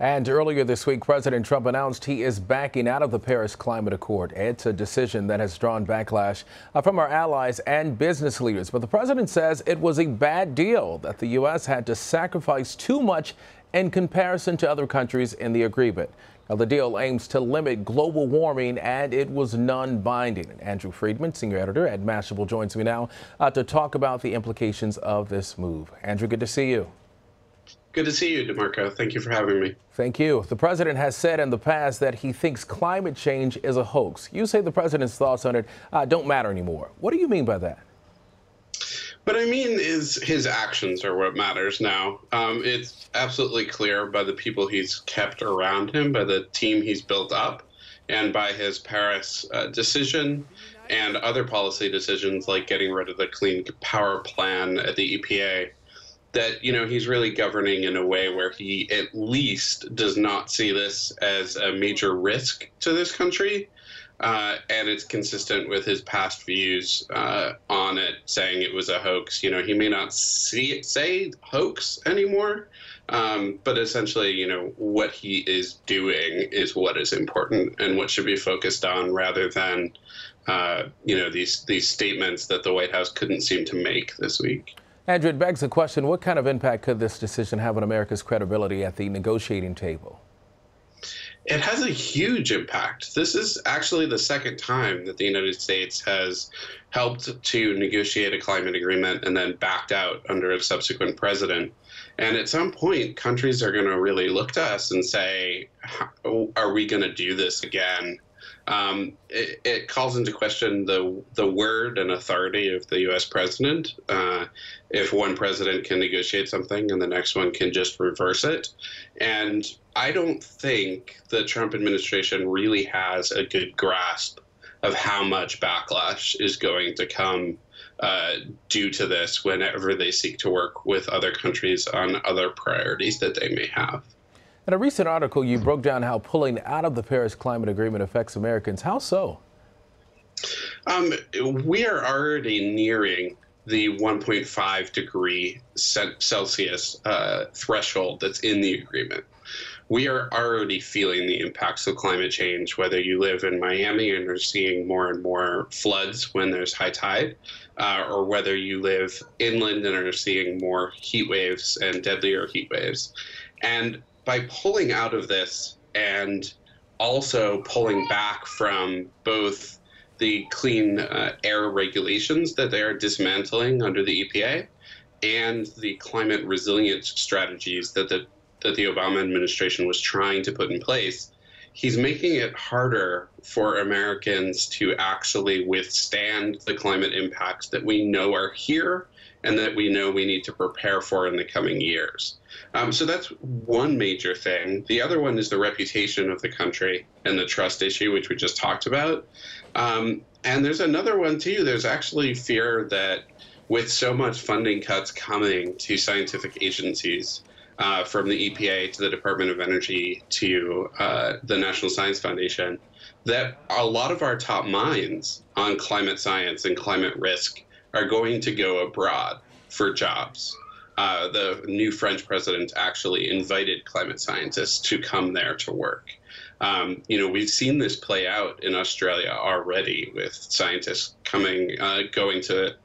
And earlier this week, President Trump announced he is backing out of the Paris Climate Accord. It's a decision that has drawn backlash from our allies and business leaders. But the president says it was a bad deal, that the U.S. had to sacrifice too much in comparison to other countries in the agreement. Now, the deal aims to limit global warming, and it was non-binding. Andrew Freedman, senior editor at Mashable, joins me now to talk about the implications of this move. Andrew, good to see you. Good to see you, DeMarco. Thank you for having me. Thank you. The president has said in the past that he thinks climate change is a hoax. You say the president's thoughts on it don't matter anymore. What do you mean by that? What I mean is his actions are what matters now. It's absolutely clear by the people he's kept around him, by the team he's built up, and by his Paris decision and other policy decisions like getting rid of the Clean Power Plan at the EPA, that, he's really governing in a way where he at least does not see this as a major risk to this country. And it's consistent with his past views on it, saying it was a hoax. He may not say hoax anymore, but essentially, what he is doing is what is important and what should be focused on, rather than, these statements that the White House couldn't seem to make this week. Andrew, it begs the question, what kind of impact could this decision have on America's credibility at the negotiating table? It has a huge impact. This is actually the second time that the United States has helped to negotiate a climate agreement and then backed out under a subsequent president. And at some point, countries are going to really look to us and say, are we going to do this again? It calls into question the word and authority of the U.S. president. If one president can negotiate something and the next one can just reverse it. And I don't think the Trump administration really has a good grasp of how much backlash is going to come due to this whenever they seek to work with other countries on other priorities that they may have. In a recent article, you broke down how pulling out of the Paris Climate Agreement affects Americans. How so? We are already nearing the 1.5 degree Celsius threshold that's in the agreement. We are already feeling the impacts of climate change, whether you live in Miami and are seeing more and more floods when there's high tide, or whether you live inland and are seeing more heat waves and deadlier heat waves. And by pulling out of this and also pulling back from both the clean air regulations that they are dismantling under the EPA and the climate resilience strategies that the Obama administration was trying to put in place, he's making it harder for Americans to actually withstand the climate impacts that we know are here and that we know we need to prepare for in the coming years. So that's one major thing. The other one is the reputation of the country and the trust issue, which we just talked about. And there's another one, too. There's actually fear that with so much funding cuts coming to scientific agencies, from the EPA to the Department of Energy to the National Science Foundation, that a lot of our top minds on climate science and climate risk are going to go abroad for jobs. The new French president actually invited climate scientists to come there to work. We've seen this play out in Australia already with scientists going to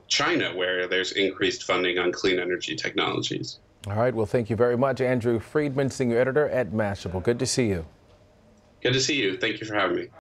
China, where there's increased funding on clean energy technologies. All right. Well, thank you very much, Andrew Freedman, senior editor at Mashable. Good to see you. Good to see you. Thank you for having me.